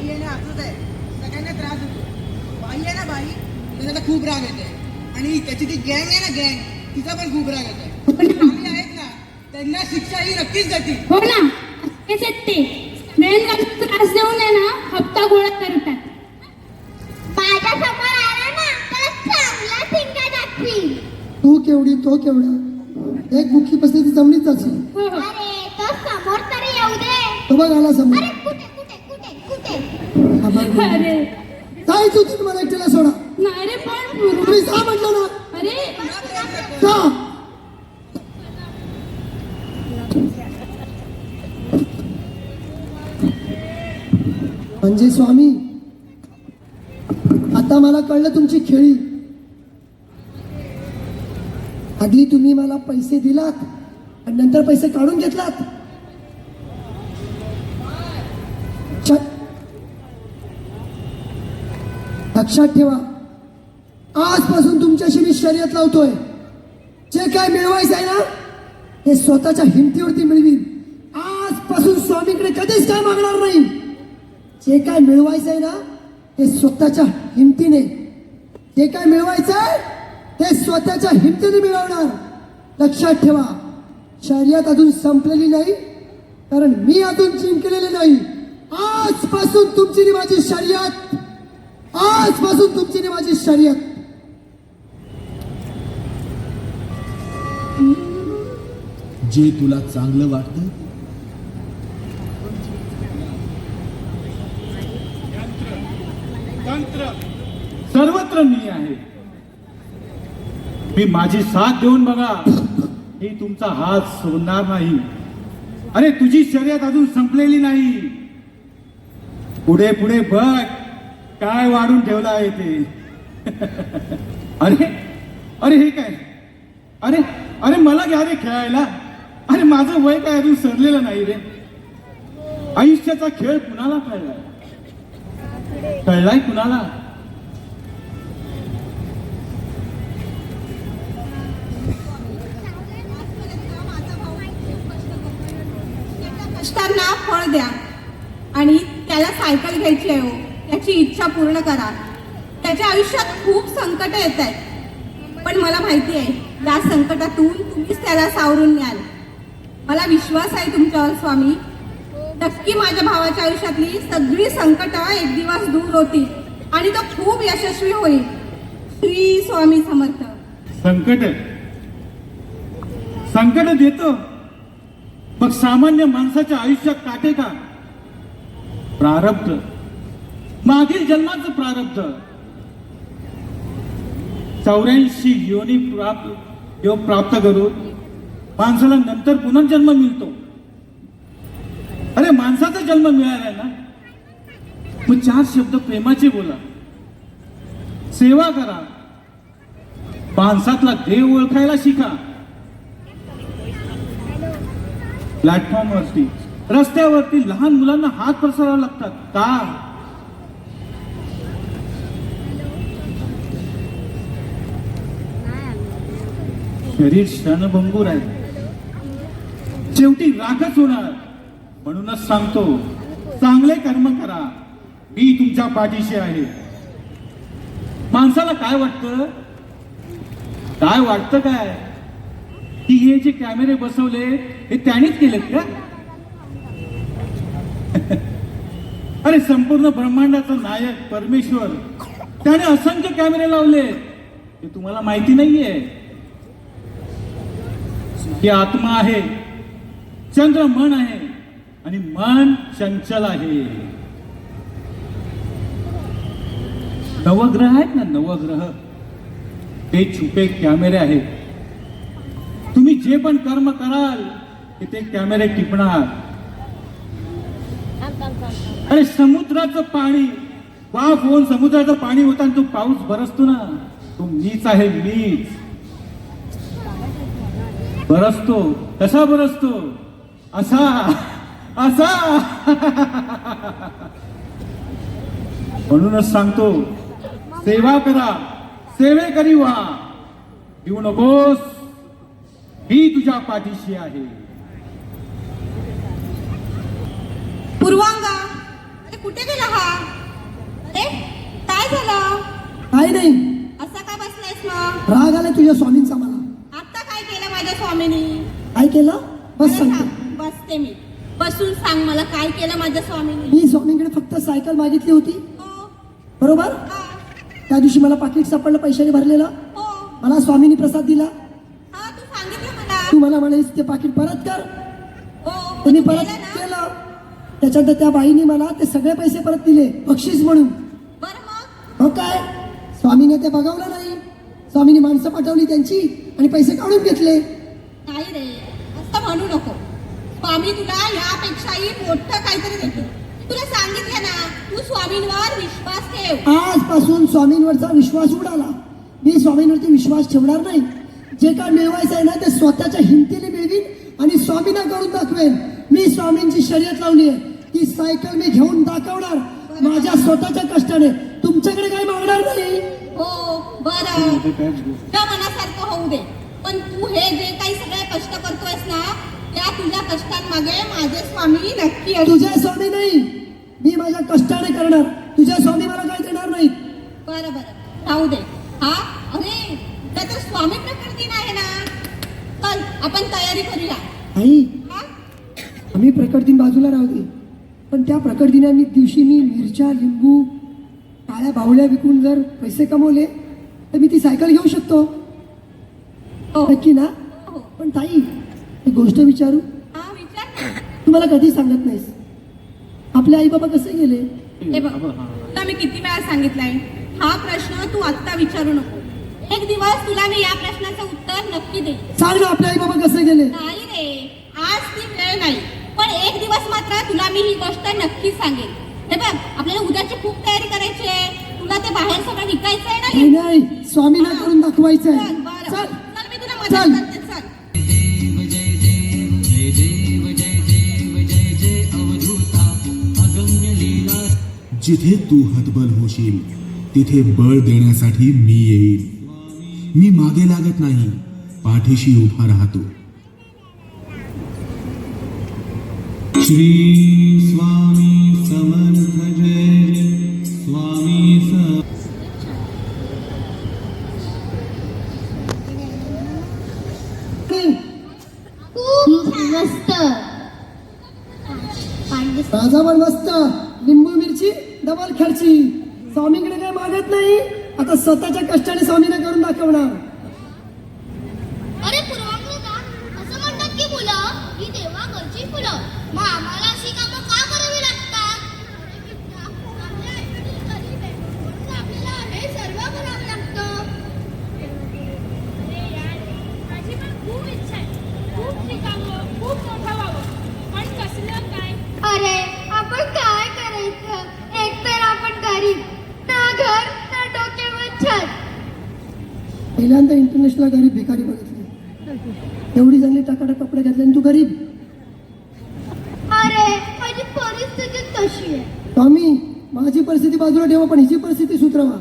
बाई आहे ना असंच आहे, सगळ्यांना त्रास होतो. बाई आहे ना बाई, त्याचा खूप राग येते. आणि त्याची ती गँग आहे ना गँग, तिचा पण खूप राग येते. आम्ही आहेत ना, त्यांना शिक्षा ही नक्कीच देतील. हो ना, तेच आहेत ते. त्रास देऊन आहे ना हप्ता गोळा करतात. माझ्या समोर आला ना तर चांगला शिंगा दाखवील. तू केवढी तो केवढा, एक मुखी बसली ती जमलीच असेल. हो हो. अरे तो समोर तरी येऊ दे. तो बघ आला समोर. अरे कुठे कुठे कुठे कुठे आभार. अरे जायचं होती तुम्हाला एकट्याला सोडा. नाही रे पण तुम्ही जा म्हटलं ना. अरे जा. म्हणजे स्वामी, आता मला कळलं तुमची खेळी. आधी तुम्ही मला पैसे दिलात आणि नंतर पैसे काढून घेतलात. लक्षात ठेवा, आजपासून तुमच्याशी मी शर्यत लावतोय. जे काय मिळवायचं आहे ना हे स्वतःच्या हिमतीवरती मिळवीन. आजपासून स्वामीकडे कधीच काय मागणार नाही. जे काय मिळवायचं आहे ना हे स्वतःच्या हिमतीने, जे काय मिळवायचं आहे ते स्वतःच्या हिमतीने मिळवणार. लक्षात ठेवा, शर्यत अजून संपलेली नाही, कारण मी अजून जिंकलेले नाही. आजपासून तुमची आणि माझी शर्यत, आजपासून तुमची आणि माझी शर्यत. जे तुला चांगलं वाटतं सर्वत्र मी आहे. मी माझी साथ देऊन बघा, ही तुमचा हात सोडणार नाही. अरे तुझी शर्यत अजून संपलेली नाही. पुढे पुढे बघ काय वाढून ठेवलं आहे ते. अरे अरे हे काय, अरे अरे मला घ्या रे खेळायला. अरे माझं वय काय अजून सरलेलं नाही रे. आयुष्याचा खेळ कुणाला कळलाय कुणाला? कष्टांना फळ द्या आणि त्याला सायकल घ्यायची आहे हो, त्याची इच्छा पूर्ण करा. त्याच्या आयुष्यात खूप संकट येत आहेत, पण मला माहिती आहे या संकटातून तुम्हीच त्याला सावरून न्याल. मला विश्वास आहे तुमच्यावर स्वामी. नक्की माझ्या भावाच्या आयुष्यातली सगळी संकट एक दिवस दूर होतील आणि तो खूप यशस्वी होईल. श्री स्वामी समर्थ. संकट देतो मग सामान्य माणसाच्या आयुष्यात काटे का? प्रारब्ध, मागील जन्माचं प्रारब्ध. 84 योनी योग प्राप्त करून माणसाला नंतर पुनर्जन्म मिळतो. अरे माणसाचा जन्म मिळालाय ना, मग 4 शब्द प्रेमाचे बोला, सेवा करा, माणसातला देव ओळखायला शिका. प्लॅटफॉर्मवरती, रस्त्यावरती लहान मुलांना हात पसरावे लागतात का? शरीर क्षणभंगूर आहे, शेवटी राखच होणार. म्हणूनच सांगतो, चांगले कर्म करा, मी तुमच्या पाठीशी आहे. माणसाला काय वाटतं काय की हे जे कॅमेरे बसवले हे त्यानेच केलेत का? अरे संपूर्ण ब्रह्मांडाचा नायक परमेश्वर त्याने असंख्य कॅमेरे लावले, हे तुम्हाला माहिती नाहीये. की आत्मा आहे, चंद्र मन आहे आणि मन चंचल आहे. नवग्रह आहेत ना, नवग्रह ते छुपे कॅमेरे आहेत. तुम्ही जे पण कर्म कराल ते कॅमेरे टिपणार. अरे समुद्राचं पाणी वाफ होऊन समुद्राचं पाणी होताना तो पाऊस बरसतो ना, तो मीच आहे, मीच बरसतो. कसा बरसतो? असा असा. म्हणूनच सांगतो, सेवा करा, सेवेकरी व्हा, देऊ नकोस, मी तुझ्या पाठीशी आहे. पूर्वांगा, अरे कुठे गेला हा? अरे काय झालं? काय नाही, असा का बसलायस मग? राग आला तुझ्या स्वामींचा मला. आता काय केलं माझ्या स्वामीनी? काय केलं बस अरे सांगतो. थांब, बसते मी. बसून सांग मला काय केलं माझ्या स्वामीनी. मी स्वामींकडे फक्त सायकल मागितली होती, हो, बरोबर. हा, त्या दिवशी मला पाकिट सापडलं पैशाने भरलेलं. हो, मला स्वामींनी प्रसाद दिला. हा, तू सांगितलं मला. तू मला म्हणालीस ते पाकिट परत कर. हो, तर मी तू परत केलं ना? केलं. त्याच्यानंतर त्या बाईने मला ते सगळे पैसे परत दिले बक्षीस म्हणून. बरं मग? हो काय, स्वामीने ते बघवलं नाही. स्वामीने माणसं पाठवली त्यांची आणि पैसे काढून घेतले. नाही रे, असं म्हणू नको. स्वामी तुला यापेक्षाही मोठं काहीतरी देतो. तुला सांगितलं ना, तू स्वामींवर विश्वास ठेव. आजपासून स्वामींवरचा विश्वास उडाला. मी स्वामींवरती विश्वास ठेवणार नाही. जे काय मिळवायचं आहे ना ते स्वतःच्या हिमतीने मिळवीन आणि स्वामींना करून दाखवेन. मी स्वामींची शर्यत लावली आहे. ती सायकल मी घेऊन दाखवणार माझ्या स्वतःच्या कष्टाने. तुमच्याकडे काही मागणार नाही. हो, बरं, तुझ्या मनासारखं होऊ दे. पण तू हे जे काही सगळे कष्ट करतोयस ना, त्या तुझ्या कष्टांमागे माझे स्वामी नक्की असतील. तुझे स्वामी नाही, मी माझ्या कष्टाने करणार. तुझ्या स्वामी मला काय देणार नाही. बरं बरं, राहू दे. हा, अरे उद्या तर स्वामी प्रकट दिन आहे ना. चल आपण तयारी करूया. आई, हा, आम्ही प्रकट दिन बाजूला राहू दे, पण त्या प्रकट दिवशी मी मिरच्या, लिंबू, काळ्या बावळ्या विकून जर पैसे कमवले तर मी ती सायकल घेऊ शकतो. हो, नक्की ना. हो, पण ताई, एक गोष्ट विचारू. हा, विचार ना. तू मला कधी सांगत नाहीस आपले आई बाबा कसे गेले. हे बघ, तुला मी किती वेळा सांगितलंय, हा प्रश्न तू आत्ता विचारू नको. एक दिवस तुला मी या प्रश्नाचं उत्तर नक्की देईन. सांग ना आपले आई बाबा कसे गेले. नाही रे, आज ती वेळ नाही, पण एक दिवस मात्र तुला मी ही गोष्ट नक्की सांगेन. हे बघ, आपल्याला उद्याची खूप तयारी करायची आहे. तुला ते बाहेर सगळं विकायचं आहे नाही ना. नाही, स्वामींना करून दाखवायचंय. चल, बरं. चल. चल, मी तुला चल. मदत करते. चल. जिथे तू हतबल होशील तिथे बळ देण्यासाठी मी येईल. मी मागे लागत नाही, पाठीशी उभा राहतो. श्री स्वामी समर्थ जय जय स्वामी खूप मस्त. माझा पण मस्त. लिंबू मिरची डबल खर्ची. स्वामीकडे काय मागत नाही. आता स्वतःच्या कष्टाने स्वामीने करून दाखवणार. अरे पूर्वांगदा, असं म्हणतात की मुलं ही देवाघरची फुलं. मग आम्हाला अशी कामं का करावी लागतात? आपले आईवडील गरीब आहेत, म्हणून आपल्याला हे सर्व करावं लागतं. माझी पण खूप इच्छा आहे, खूप शिकावं, खूप मोठं व्हावं, पण कसलं काय. अरे आपण काय करायचं? एकतर आपण गरीब, ना घर ना डोक्यावर छत. पहिल्यांदा इंटरनॅशनल गरीब भिकारी बघितली. एवढी चांगली टाकाटक कपडे घातले आणि तू गरीब. अरे माझी परिस्थिती तशी आहे. स्वामी, माझी परिस्थिती बाजूला ठेवा, पण हिची परिस्थिती सुधरवा.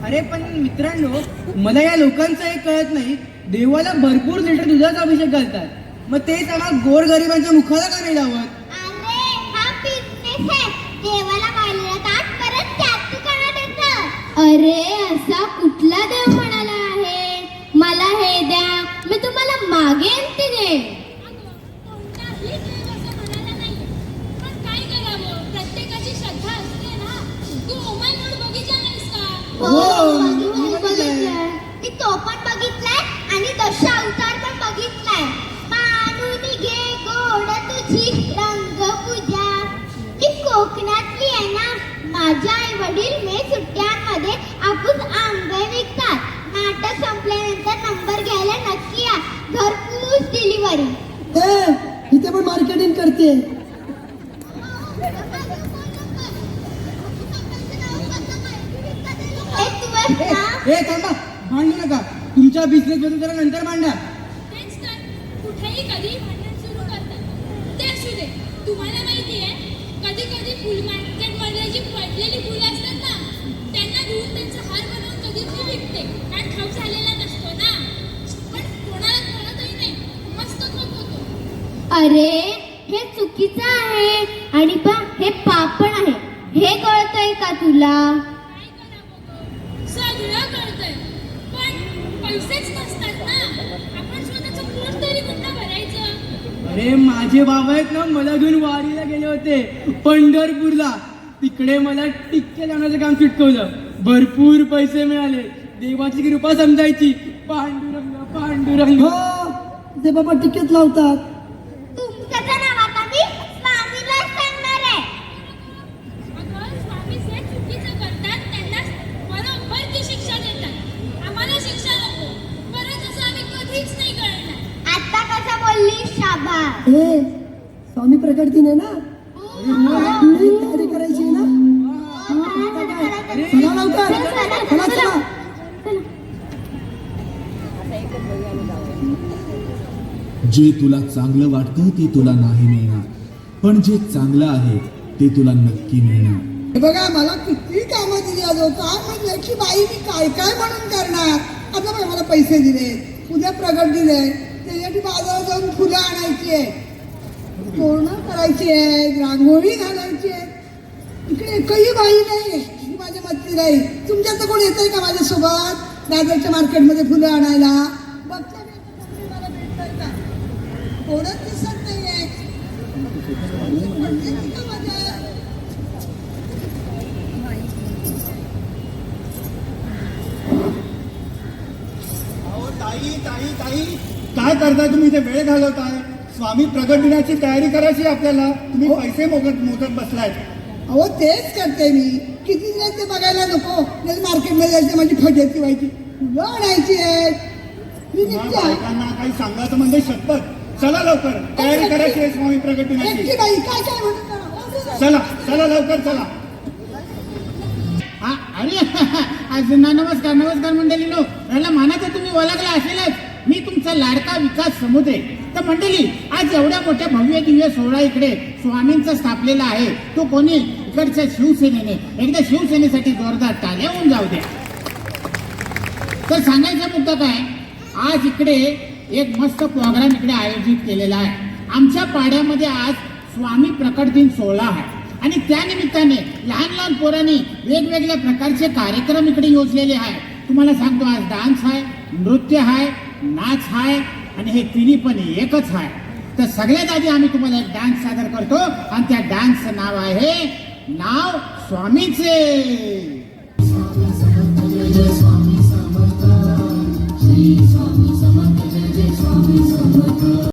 अरे पण मित्रांनो, मला या लोकांचं एक कळत नाही. देवाला भरपूर लिटर दुधाचा अभिषेक घालतात, मग तेच आम्हाला गोरगरिबांच्या मुखाला का नाही लावत. अरे हा बिझनेस आहे. देवाला वाढलेला ताट परत त्यात दुकानात येतं. अरे असा कुठला देव म्हणाला आहे मला हे द्या, मी तुम्हाला मागेन ते दे. कोणताही देव असं म्हणायला नाही, पण काय करावं, प्रत्येकाची श्रद्धा असते ना. तू मोबाईल वर बघितला नाहीस का? हो, बघितलंय. मी तो पण बघितलाय आणि दशा अवतार पण बघितलाय. मानून घे गोड तुझी रंगपूजा. ती कोकणातली आहे ना. माझ्या आई वडील मे सुट्ट्यांमध्ये आपण आंबे विकतात. नाटक संपल्यानंतर नंबर घ्यायला नक्की या. घरपोच डिलिव्हरी. इथे पण मार्केटिंग करते. हे थांबा, भांडू नका. तुमच्या बिझनेस बद्दल जरा नंतर भांडा. तेच तर, कुठेही कधी भांडण सुरू करतात. ते असू दे, तुम्हाला माहिती आहे, कधी कधी फुल मार्केटमध्ये जी पडलेली फुलं असतात ना, त्यांना घेऊन त्यांचा हार बनवून कधी ती विकते. कारण खप झालेला नसतो ना. पण कोणाला कळतही नाही, मस्त खप होतो. अरे हे चुकीचं आहे. आणि पा तुला काय करावं सगळं कळतंय पण पैसेच नसतात ना आपण स्वतःचं पोट तरी कुठं भरायचं अरे माझे बाबा आहेत ना मला घेऊन वारीला गेले होते पंढरपूरला तिकडे मला टिक्के लावण्याचं काम चिटकवलं भरपूर पैसे मिळाले देवाची कृपा समजायची पांडुरंग पांडुरंग हो ते बाबा टिकेत लावतात. तुमचं नाव आता मी स्वामीला सांगणार आहे. अगं स्वामी जे चुकीचं करतात त्यांना बरोबर ती शिक्षा देतात आम्हाला शिक्षा नको परत असं आम्ही कधीच नाही करणार आता कसं बोलली शाबा ए स्वामी प्रकट दिन आहे ना तयारी करायची आहे ना. चला लवकर चला चला. जे तुला चांगलं वाटतं ते तुला नाही मिळणार पण जे चांगलं आहे ते तुला नक्की मिळणार. हे बघा मला किती कामं दिली आज काय म्हणलं की बाई मी काय काय म्हणून करणार आता बघा मला पैसे दिले उद्या प्रगट दिले त्याच्यासाठी बाजारात जाऊन फुलं आणायची आहे तोरणं करायची आहे रांगोळी घालायची आहे इकडे एकही बाई नाही ही माझ्या मधली नाही तुमच्यात तर कोण येतंय का माझ्यासोबत दादरच्या मार्केटमध्ये फुलं आणायला बघता मी मला भेटतंय का कोणच दिसत नाहीये म्हणते का माझ्या ताई ताई ताई काय करताय तुम्ही इथे वेळ घालवताय स्वामी प्रगट दिनाची तयारी करायची आपल्याला तुम्ही पैसे मोजत बसलायत अहो तेच करते मी किती दिवस ते बघायला नको मार्केटमध्ये जायचं माझी फजिती व्हायची फुलं आणायची आहेत मी तुम्हा निघते आहे. बायकांना काही सांगायचं म्हणजे शपथ चला लवकर तयारी करायची आहे स्वामी प्रगट दिनाची एकटी बाई काय काय म्हणून करा. चला चला लवकर चला. अरे नमस्कार नमस्कार मंडळीनो याला मानाचं तुम्ही ओळखला असेलच मी तुमचा लाडका विकास समुदय तर मंडळी आज एवढ्या मोठ्या भव्य दिव्य सोहळा इकडे स्वामींचा स्थापलेला आहे तो कोणी इकडच्या शिवसेनेने एकदा शिवसेनेसाठी जोरदार टाळ्या होऊन जाऊ द्या. तर सांगायचा मुद्दा काय आज इकडे एक मस्त प्रोग्राम इकडे आयोजित केलेला आहे आमच्या पाड्यामध्ये आज स्वामी प्रकट दिन सोहळा आहे आणि त्या निमित्ताने लहान लहान पोरांनी वेगवेगळ्या प्रकारचे कार्यक्रम इकडे योजलेले आहे तुम्हाला सांगतो आज डान्स आहे नृत्य आहे नाच आहे आणि हे तिन्ही पण एकच आहे तर सगळ्यात आधी आम्ही तुम्हाला एक डान्स सादर करतो आणि त्या डान्सचं नाव आहे नाव स्वामीचे.